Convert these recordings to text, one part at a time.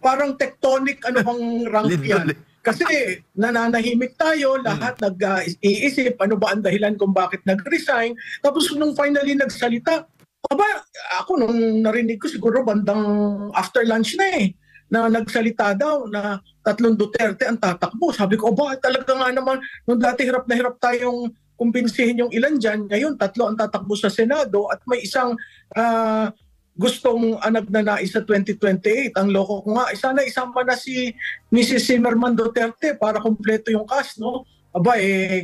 parang tectonic ano bang rank yan. Kasi nananahimik tayo, lahat nag-iisip ano ba ang dahilan kung bakit nag-resign. Tapos nung finally nagsalita, aba, ako nung narinig ko siguro bandang after lunch na nagsalita daw na 3 Duterte ang tatakbo. Sabi ko, ba talaga nga naman, nung dati hirap na hirap tayong kumbinsihin yung ilan dyan, ngayon 3 ang tatakbo sa Senado at may isang gustong nagnanais sa 2028. Ang loko ko nga, sana isama na si Mrs. Zimmerman Duterte para kumpleto yung cast, no? Aba,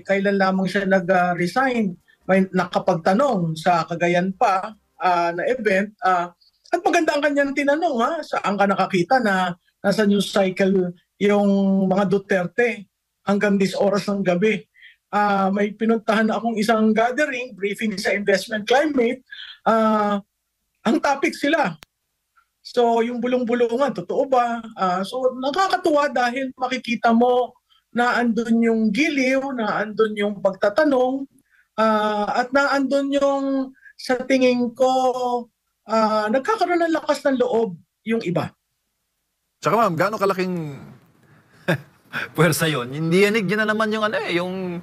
kailan lamang siya nag-resign? May nakapagtanong sa Cagayan pa na event. At maganda ang kanyang tinanong, saan ka nakakita na nasa news cycle yung mga Duterte hanggang 10 oras ng gabi. May pinuntahan akong isang gathering, briefing sa investment climate. Ang topic sila. So yung bulong-bulungan, totoo ba? So nakakatuwa dahil makikita mo na andun yung giliw, na andun yung pagtatanong, at na andun yung sa tingin ko nagkakaroon ng lakas ng loob yung iba. Tsaka ma'am, gaano kalaking puwersa yun? Hindi yanig yun na naman yung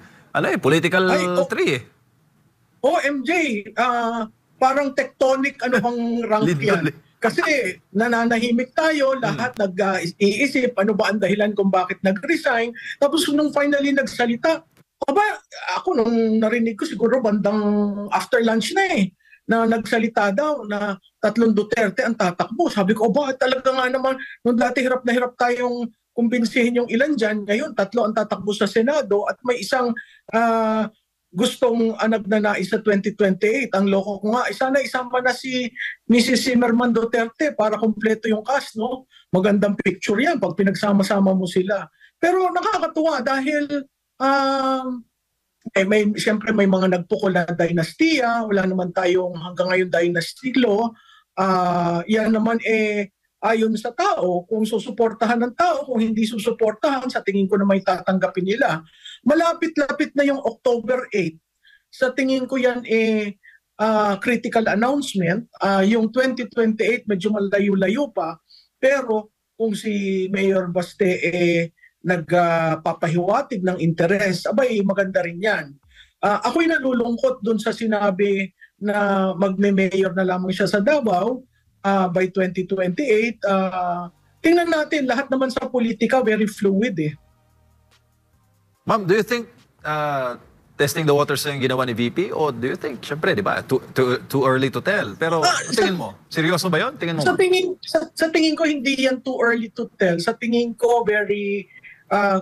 political tree eh. MJ, parang tectonic ano bang rank yan. Kasi nananahimik tayo, lahat nag-iisip ano ba ang dahilan kung bakit nag-resign. Tapos nung finally nagsalita, aba, ako nung narinig ko siguro bandang after lunch na nagsalita daw na 3 Duterte ang tatakbo. Sabi ko, ba talaga nga naman, nung dati hirap na hirap tayong kumbinsihin yung ilan dyan, ngayon 3 ang tatakbo sa Senado at may isang gustong nagnanais sa 2028. Ang loko ko nga, sana isama na si Mrs. Zimmerman Duterte para kumpleto yung cast, no? Magandang picture yan pag pinagsama-sama mo sila. Pero nakakatuwa dahil siyempre may mga nagpukol na dinastiya, wala naman tayong hanggang ngayon dynasty law. Yan naman ayon sa tao, kung susuportahan ng tao, kung hindi susuportahan, sa tingin ko na may tatanggapin nila. Malapit-lapit na yung October 8. Sa tingin ko yan critical announcement. Yung 2028 medyo malayo-layo pa, pero kung si Mayor Baste nagpapahiwatig ng interes, abay maganda rin yan. Ako'y nalulungkot dun sa sinabi na magme-mayor na lamang siya sa Davao by 2028. Tingnan natin, lahat naman sa politika very fluid eh. Ma'am, do you think testing the waters yung ginawa ni VP? O do you think, syempre, di ba, too early to tell? Pero tingin mo, seryoso ba yun? Tingin mo? Sa tingin ko, hindi yan too early to tell. Sa tingin ko, very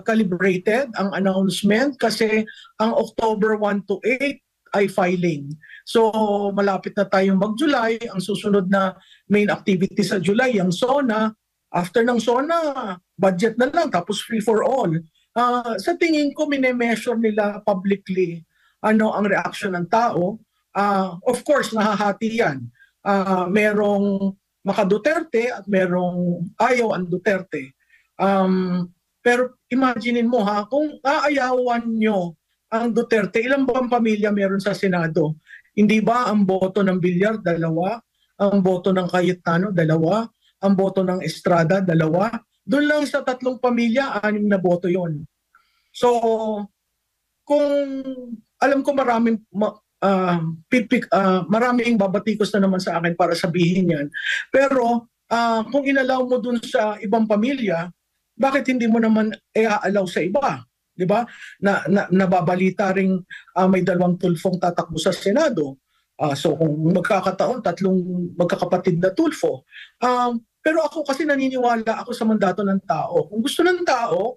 calibrated ang announcement kasi ang October 1 to 8 ay filing. So malapit na tayong mag-July. Ang susunod na main activity sa July, ang SONA. After ng SONA, budget na lang, tapos free for all. Sa tingin ko, mine-measure nila publicly ano ang reaction ng tao. Of course, nahahati yan. Merong maka-Duterte at merong ayaw ang Duterte. Pero imaginein mo kung aayawan nyo ang Duterte, ilang bang pamilya meron sa Senado? Hindi ba ang boto ng Villar, 2? Ang boto ng Cayetano, 2? Ang boto ng Estrada, 2? Doon lang sa 3 pamilya, 6 na boto yon. So, kung alam ko maraming babatikos na naman sa akin para sabihin yan. Pero kung inalaw mo dun sa ibang pamilya, bakit hindi mo naman i-allow sa iba? 'Di ba? Nababalita ring may 2 tulfong tatakbo sa Senado. So kung magkakataon 3 magkakapatid na tulfo. Pero ako kasi naniniwala ako sa mandato ng tao. Kung gusto ng tao,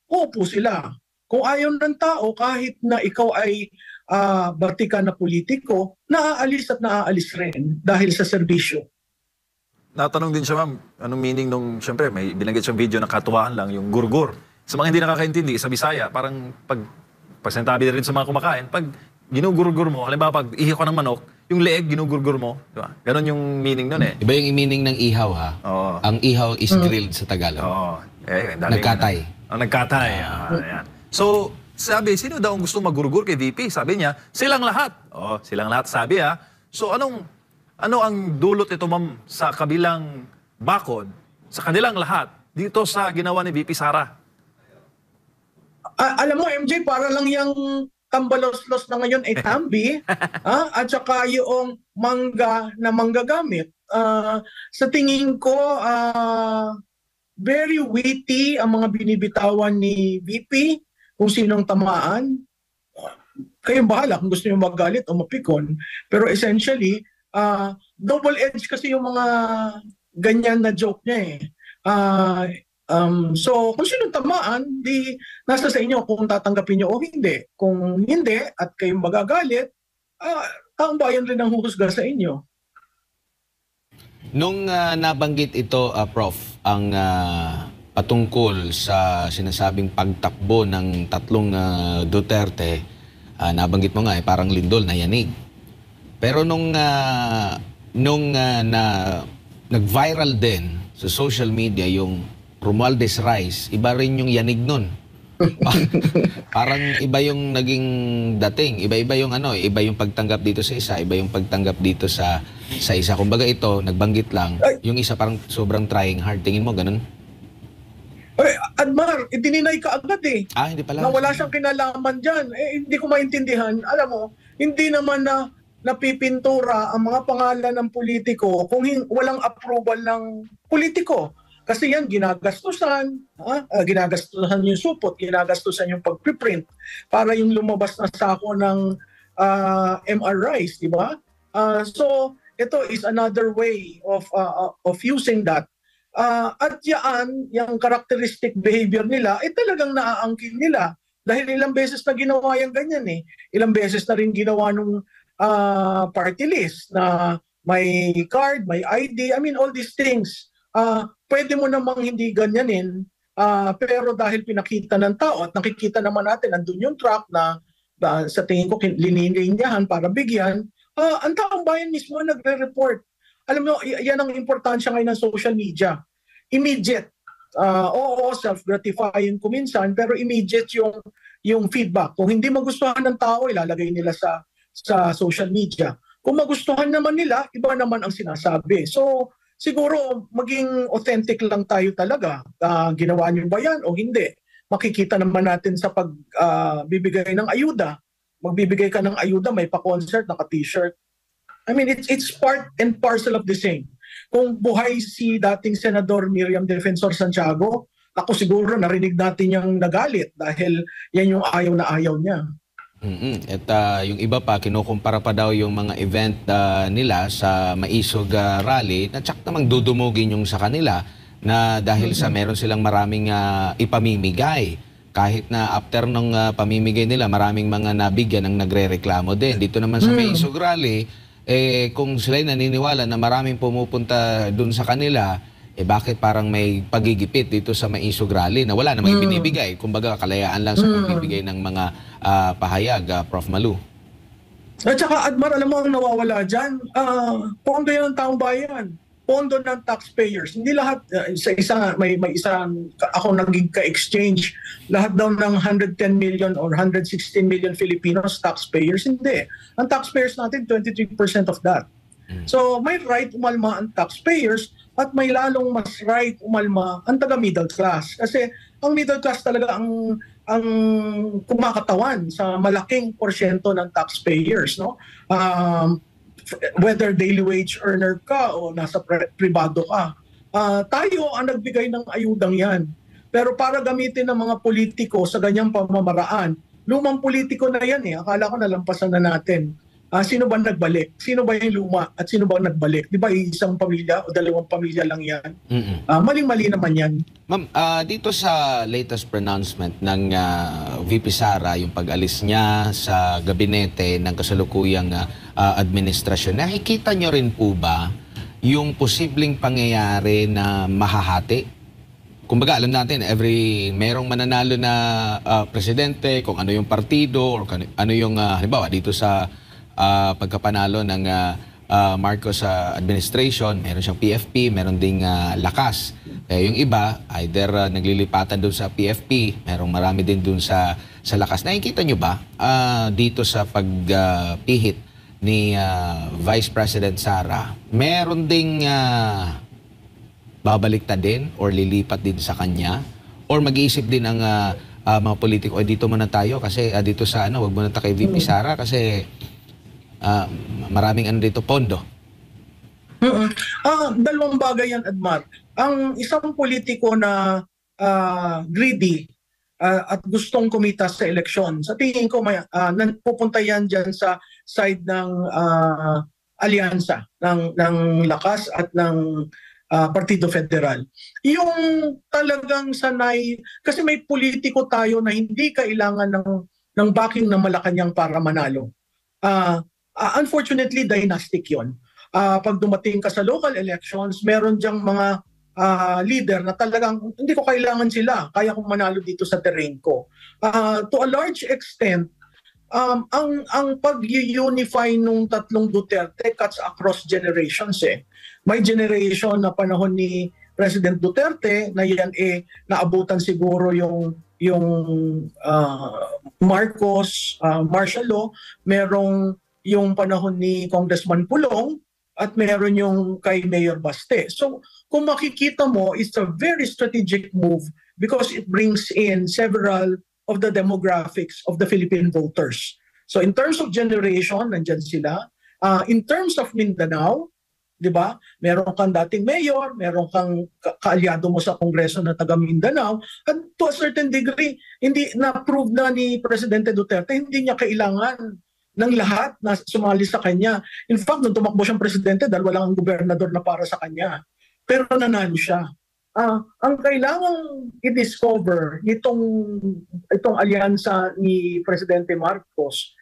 uupo sila. Kung ayaw ng tao, kahit na ikaw ay bartika na politiko, naaalis at naaalis rin dahil sa serbisyo. Natanong din siya, ma'am, anong meaning nung, syempre, may binanggit siyang video na katuwaan lang, yung gurgur. Sa mga hindi nakakaintindi, sa Bisaya, parang pagsantabi rin sa mga kumakain, pag ginugurgur mo, halimbawa pag ihi ko ng manok, yung leeg ginugurgur mo, di ba? Ganon yung meaning nun eh. Iba yung meaning ng ihaw Oo. Ang ihaw is grilled sa Tagalog. Oo. Nagkatay. Nagkatay. Ayan. So, sabi, sino daw ang gusto magurgur kay VP? Sabi niya, silang lahat. Silang lahat sabi So, ano ang dulot ito, ma'am, sa kabilang bakod, sa kanilang lahat, dito sa ginawa ni VP Sara? Alam mo, MJ, para lang yung tambalos-los na ngayon ay tambi, at saka yung mangga na manggagamit. Sa tingin ko, very witty ang mga binibitawan ni VP, kung sinong tamaan. Kayong bahala kung gusto niyo magalit o mapikon. Pero essentially, double-edged kasi yung mga ganyan na joke niya eh. So kung sinong tamaan, di nasa sa inyo kung tatanggapin niyo o hindi. Kung hindi at kayong magagalit, taong bayan rin ang huhusga sa inyo. Nung nabanggit ito, Prof, ang patungkol sa sinasabing pagtakbo ng tatlong Duterte, nabanggit mo nga parang lindol na yanig. Pero nung nag-viral din sa social media yung Romualdez Rice, iba rin yung yanig nun. Parang iba yung naging dating, iba-iba yung iba yung pagtanggap dito sa isa, iba yung pagtanggap dito sa isa. Kumbaga ito, nagbanggit lang, yung isa parang sobrang trying hard. Tingin mo ganun? Admar, dininay ka agad eh. Hindi pala. Na wala siyang kinalaman dyan. Hindi ko maintindihan. Alam mo, hindi naman na napipintura ang mga pangalan ng politiko kung walang approval ng politiko. Kasi yan, ginagastusan yung supot, ginagastusan yung pagpiprint para yung lumabas na sako ng MR Rice, di ba? So, ito is another way of using that. At yung characteristic behavior nila, talagang naaangkin nila. Dahil ilang beses na ginawa yung ganyan eh. Ilang beses na rin ginawa nung party list na may card, may ID, I mean all these things. Pwede mo namang hindi ganyanin, pero dahil pinakita ng tao at nakikita naman natin, nandun yung truck na sa tingin ko lininihan para bigyan, ang taong bayan mismo nagre-report. Alam mo, yan ang importansya ngayon ng social media. Immediate. Oo, self-gratifying kuminsan, pero immediate yung feedback. Kung hindi magustuhan ng tao, ilalagay nila sa social media. Kung magustuhan naman nila, iba naman ang sinasabi. So, siguro maging authentic lang tayo talaga. Ginawa niyo ba yan o hindi? Makikita naman natin sa pagbibigay ng ayuda. Magbibigay ka ng ayuda, may pa-concert, naka-t-shirt. I mean, it's part and parcel of the same. Kung buhay si dating Senador Miriam Defensor Santiago, ako siguro narinig natin yung nagalit dahil yan yung ayaw na ayaw niya. At yung iba pa, kinukumpara pa daw yung mga event nila sa Maisog Rally na tsak namang dudumugin yung sa kanila na dahil sa meron silang maraming ipamimigay. Kahit na after nung pamimigay nila, maraming mga nabigyan ang nagre-reklamo din. Dito naman sa Maisog Rally, kung sila'y naniniwala na maraming pumupunta dun sa kanila, bakit parang may pagigipit dito sa Maisog Rally na wala namang ibinibigay? Kumbaga, kalayaan lang sa pagbibigay ng mga pahayag, Prof. Malu. At saka, Admar, alam mo ang nawawala dyan? Pondo yan ng taong bayan. Pondo ng taxpayers. Hindi lahat, may isang, ako naging ka-exchange, lahat daw ng 110 million or 116 million Filipinos taxpayers. Hindi. Ang taxpayers natin, 23% of that. So, may right umalma ang taxpayers at may lalong mas right umalma ang taga-middle class. Kasi ang middle class talaga ang kumakatawan sa malaking porsyento ng taxpayers, no? Whether daily wage earner ka o nasa pribado ka. Tayo ang nagbigay ng ayudang yan. Pero para gamitin ng mga politiko sa ganyang pamamaraan, lumang politiko na yan eh. Akala ko nalampasan na natin. Sino ba nagbalik? Sino ba yung luma at sino ba nagbalik? Di ba isang pamilya o dalawang pamilya lang yan? Maling-mali naman yan. Ma'am, dito sa latest pronouncement ng VP Sara, yung pag-alis niya sa gabinete ng kasalukuyang administrasyon, nakikita niyo rin po ba yung posibleng pangyayari na mahahati? Kumbaga, alam natin, merong mananalo na presidente, kung ano yung partido, or ano yung, halimbawa, dito sa pagkapanalo ng Marcos administration, meron siyang PFP, meron ding lakas. Yung iba, either naglilipatan doon sa PFP, merong marami din doon sa lakas. Nakikita nyo ba dito sa pagpihit ni Vice President Sara, meron ding babalik na din or lilipat din sa kanya? Or mag-iisip din ang mga politiko, dito muna tayo kasi dito sa wag muna tayo kay VP Sara kasi maraming dito pondo. Dalawang bagay yan, Admar. Ang isang politiko na greedy at gustong kumita sa eleksyon, sa tingin ko pupunta yan dyan sa side ng alyansa ng Lakas at ng Partido Federal. Yung talagang sanay, kasi may politiko tayo na hindi kailangan ng backing ng Malacanang para manalo. Unfortunately, dynastic yon. Pag dumating ka sa local elections, meron diyang mga leader na talagang hindi ko kailangan sila, kaya kong manalo dito sa terrain ko. To a large extent, ang pag-unify nung tatlong Duterte cuts across generations eh. May generation na panahon ni President Duterte na yan naabutan siguro yung Marcos martial law, merong yung panahon ni Congressman Pulong at meron yung kay Mayor Baste. So kung makikita mo, it's a very strategic move because it brings in several of the demographics of the Philippine voters. So in terms of generation, nandyan sila. In terms of Mindanao, di ba? Meron kang dating mayor, meron kang kaalyado mo sa Kongreso na taga Mindanao, at to a certain degree, hindi na-prove na ni Presidente Duterte, hindi niya kailangan ng lahat na sumali sa kanya. In fact, nung tumakbo siyang presidente, dahil walang gobernador na para sa kanya. Pero nanalo siya. Ang kailangang i-discover itong alyansa ni Presidente Marcos,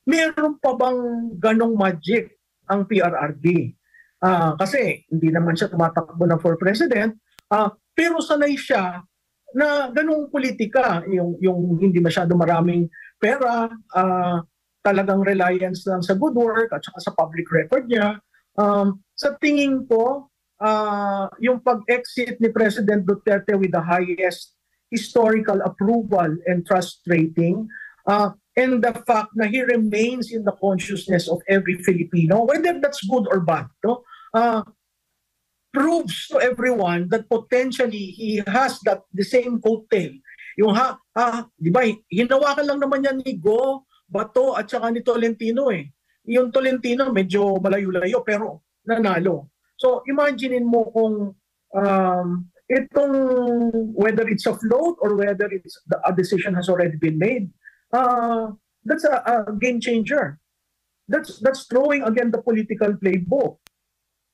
meron pa bang ganong magic ang PRRD? Kasi hindi naman siya tumatakbo na for president, pero sanay siya na ganong politika, yung hindi masyado maraming pera, talagang reliance lang sa good work at saka sa public record niya. Sa tingin ko, yung pag-exit ni President Duterte with the highest historical approval and trust rating, and the fact na he remains in the consciousness of every Filipino, whether that's good or bad, no? Proves to everyone that potentially he has the same coattail. Yung di ba, hinawakan lang naman yan ni Go, Bato at saka ni Tolentino eh. Yung Tolentino medyo malayo-layo pero nanalo. So imaginein mo kung itong whether it's a float or whether a decision has already been made, that's a game changer. That's throwing again the political playbook.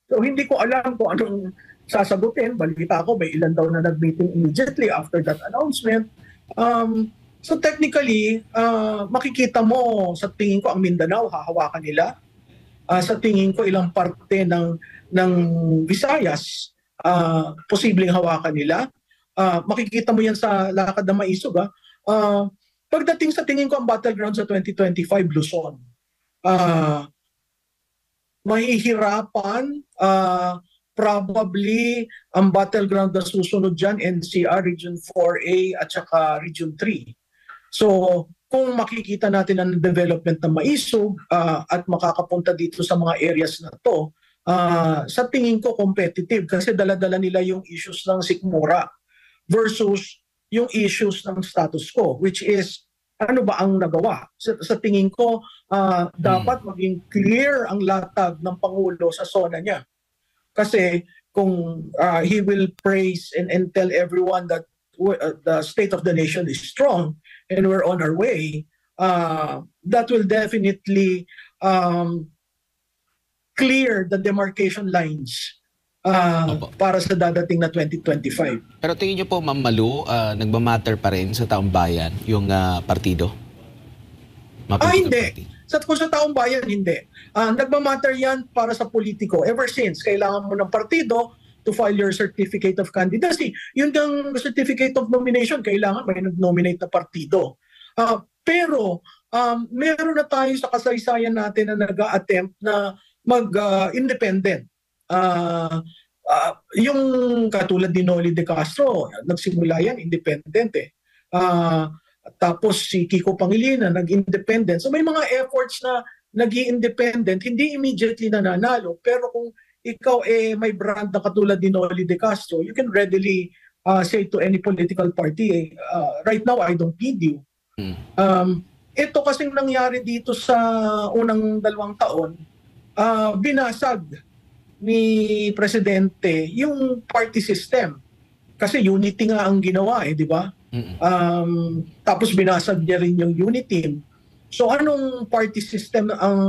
So hindi ko alam kung anong sasagutin. Balita ko may ilan daw na nag-meeting immediately after that announcement. So technically, makikita mo sa tingin ko ang Mindanao hahawakan nila. Sa tingin ko ilang parte ng Visayas posibleng hawakan nila. Makikita mo yan sa lakad ng Maisog. Pagdating sa tingin ko ang battleground sa 2025 Luzon. Mahihirapan probably ang battleground na susunod dyan, NCR, Region 4A at saka Region 3. So kung makikita natin ang development ng Maisog at makakapunta dito sa mga areas na to, sa tingin ko competitive kasi dala-dala nila yung issues ng sikmura versus yung issues ng status quo, which is ano ba ang nagawa? Sa tingin ko, dapat maging clear ang latag ng Pangulo sa zona niya. Kasi kung he will praise and tell everyone that the state of the nation is strong and we're on our way, that will definitely clear the demarcation lines para sa dadating na 2025. Pero tingin niyo po, Ma'am Malu, nagmamatter pa rin sa taong bayan yung partido? Hindi. Kung sa taong bayan, hindi. Nagmamatter yan para sa politiko. Ever since, kailangan mo ng partido to file your certificate of candidacy. Yun ang certificate of nomination, kailangan may nag-nominate na partido. Pero meron na tayo sa kasaysayan natin na nag-a-attempt na mag-independent. Yung katulad ni Noli de Castro, nagsimula yan, independent eh. Tapos si Kiko Pangilinan, nag-independent. So may mga efforts na nag-i-independent, hindi immediately nananalo. Pero kung ikaw may brand na katulad ni Noli De Castro, you can readily say to any political party, right now I don't need you. Ito kasing nangyari dito sa unang 2 taon, binasag ni Presidente yung party system. Kasi unity nga ang ginawa di ba? Tapos binasag niya rin yung unity. So anong party system ang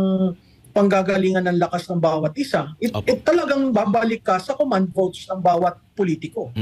panggagalingan ng lakas ng bawat isa? It talagang babalik ka sa command votes ng bawat politiko.